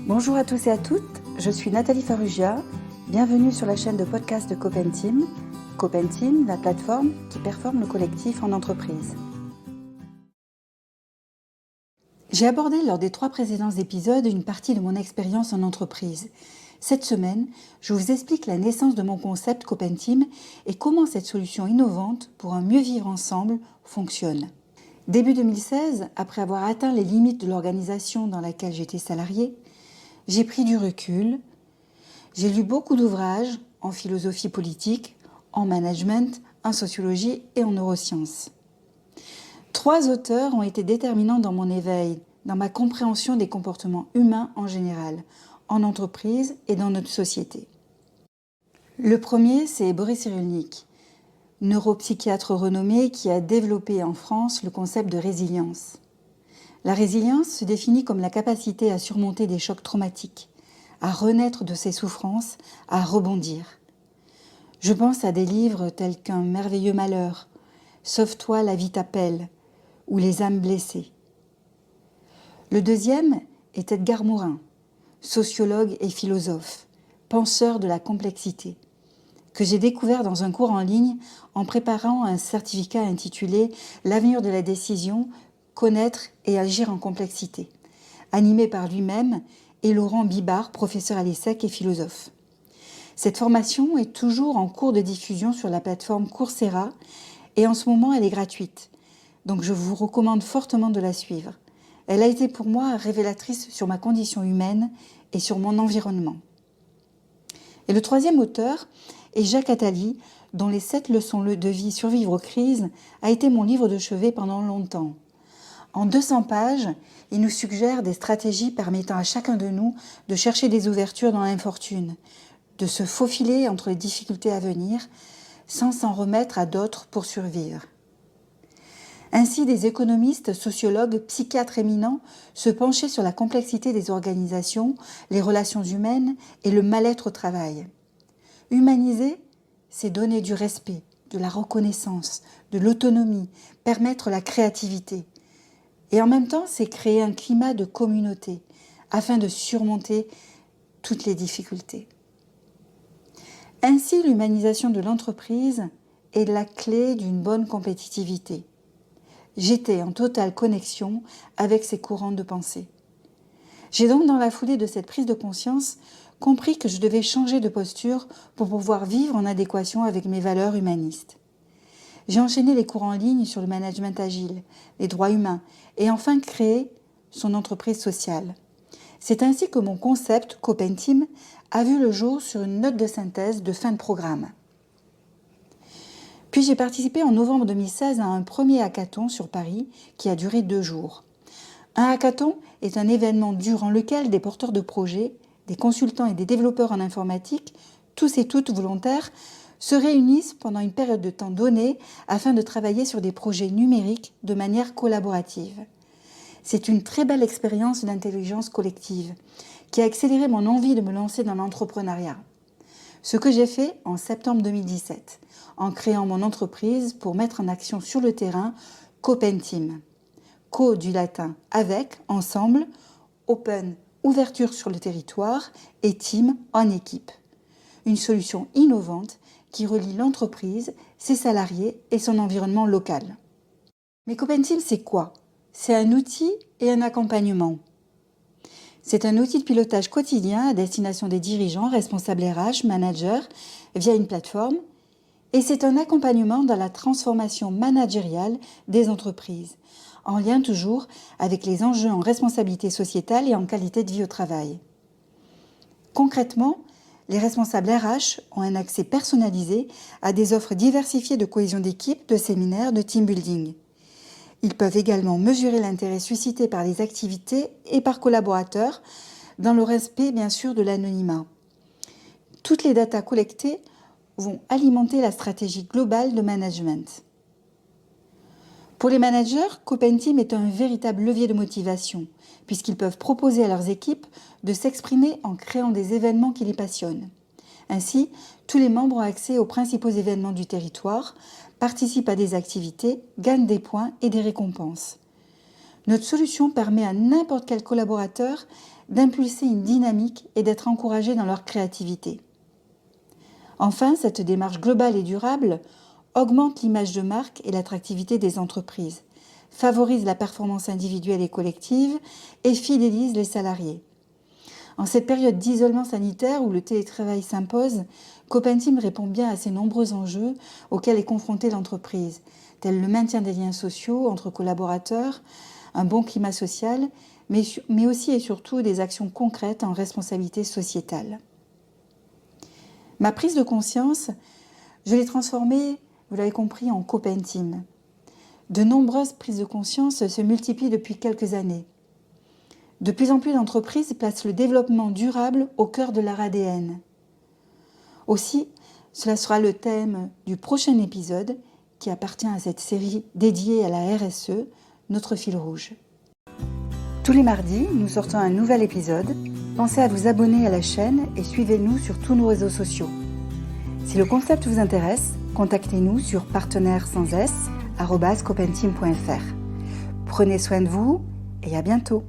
Bonjour à tous et à toutes, je suis Nathalie Farrugia, bienvenue sur la chaîne de podcast de Copenteam. Copenteam, la plateforme qui performe le collectif en entreprise. J'ai abordé lors des 3 précédents épisodes une partie de mon expérience en entreprise. Cette semaine, je vous explique la naissance de mon concept Copenteam et comment cette solution innovante pour un mieux vivre ensemble fonctionne. Début 2016, après avoir atteint les limites de l'organisation dans laquelle j'étais salariée, j'ai pris du recul. J'ai lu beaucoup d'ouvrages en philosophie politique, en management, en sociologie et en neurosciences. 3 auteurs ont été déterminants dans mon éveil, dans ma compréhension des comportements humains en général, en entreprise et dans notre société. Le premier, c'est Boris Cyrulnik, neuropsychiatre renommé qui a développé en France le concept de résilience. La résilience se définit comme la capacité à surmonter des chocs traumatiques, à renaître de ses souffrances, à rebondir. Je pense à des livres tels qu'Un merveilleux malheur, Sauve-toi, la vie t'appelle, ou Les âmes blessées. Le deuxième est Edgar Morin, sociologue et philosophe, penseur de la complexité, que j'ai découvert dans un cours en ligne en préparant un certificat intitulé « L'avenir de la décision, connaître et agir en complexité », animé par lui-même et Laurent Bibard, professeur à l'ESSEC et philosophe. Cette formation est toujours en cours de diffusion sur la plateforme Coursera et en ce moment elle est gratuite, donc je vous recommande fortement de la suivre. Elle a été pour moi révélatrice sur ma condition humaine et sur mon environnement. Et le troisième auteur est Jacques Attali, dont les 7 leçons de vie survivre aux crises a été mon livre de chevet pendant longtemps. En 200 pages, il nous suggère des stratégies permettant à chacun de nous de chercher des ouvertures dans l'infortune, de se faufiler entre les difficultés à venir, sans s'en remettre à d'autres pour survivre. Ainsi, des économistes, sociologues, psychiatres éminents se penchaient sur la complexité des organisations, les relations humaines et le mal-être au travail. Humaniser, c'est donner du respect, de la reconnaissance, de l'autonomie, permettre la créativité. Et en même temps, c'est créer un climat de communauté afin de surmonter toutes les difficultés. Ainsi, l'humanisation de l'entreprise est la clé d'une bonne compétitivité. J'étais en totale connexion avec ces courants de pensée. J'ai donc, dans la foulée de cette prise de conscience, compris que je devais changer de posture pour pouvoir vivre en adéquation avec mes valeurs humanistes. J'ai enchaîné les cours en ligne sur le management agile, les droits humains et enfin créé son entreprise sociale. C'est ainsi que mon concept Copenteam a vu le jour sur une note de synthèse de fin de programme. Puis j'ai participé en novembre 2016 à un premier hackathon sur Paris qui a duré 2 jours. Un hackathon est un événement durant lequel des porteurs de projets, des consultants et des développeurs en informatique, tous et toutes volontaires, se réunissent pendant une période de temps donnée afin de travailler sur des projets numériques de manière collaborative. C'est une très belle expérience d'intelligence collective qui a accéléré mon envie de me lancer dans l'entrepreneuriat. Ce que j'ai fait en septembre 2017, en créant mon entreprise pour mettre en action sur le terrain Copenteam. Co du latin avec, ensemble, open, ouverture sur le territoire et team en équipe. Une solution innovante qui relie l'entreprise, ses salariés et son environnement local. Mais Copenteam, c'est quoi ? C'est un outil et un accompagnement. C'est un outil de pilotage quotidien à destination des dirigeants, responsables RH, managers, via une plateforme. Et c'est un accompagnement dans la transformation managériale des entreprises, en lien toujours avec les enjeux en responsabilité sociétale et en qualité de vie au travail. Concrètement, les responsables RH ont un accès personnalisé à des offres diversifiées de cohésion d'équipe, de séminaires, de team building. Ils peuvent également mesurer l'intérêt suscité par les activités et par collaborateurs, dans le respect bien sûr de l'anonymat. Toutes les datas collectées vont alimenter la stratégie globale de management. Pour les managers, Copenteam est un véritable levier de motivation, puisqu'ils peuvent proposer à leurs équipes de s'exprimer en créant des événements qui les passionnent. Ainsi, tous les membres ont accès aux principaux événements du territoire, participent à des activités, gagnent des points et des récompenses. Notre solution permet à n'importe quel collaborateur d'impulser une dynamique et d'être encouragé dans leur créativité. Enfin, cette démarche globale et durable augmente l'image de marque et l'attractivité des entreprises, favorise la performance individuelle et collective et fidélise les salariés. En cette période d'isolement sanitaire où le télétravail s'impose, Copenteam répond bien à ces nombreux enjeux auxquels est confrontée l'entreprise, tels le maintien des liens sociaux entre collaborateurs, un bon climat social, mais aussi et surtout des actions concrètes en responsabilité sociétale. Ma prise de conscience, je l'ai transformée, vous l'avez compris, en Copenteam. De nombreuses prises de conscience se multiplient depuis quelques années. De plus en plus d'entreprises placent le développement durable au cœur de leur ADN. Aussi, cela sera le thème du prochain épisode qui appartient à cette série dédiée à la RSE, notre fil rouge. Tous les mardis, nous sortons un nouvel épisode. Pensez à vous abonner à la chaîne et suivez-nous sur tous nos réseaux sociaux. Si le concept vous intéresse, contactez-nous sur partenaires@copenteam.fr. Prenez soin de vous et à bientôt.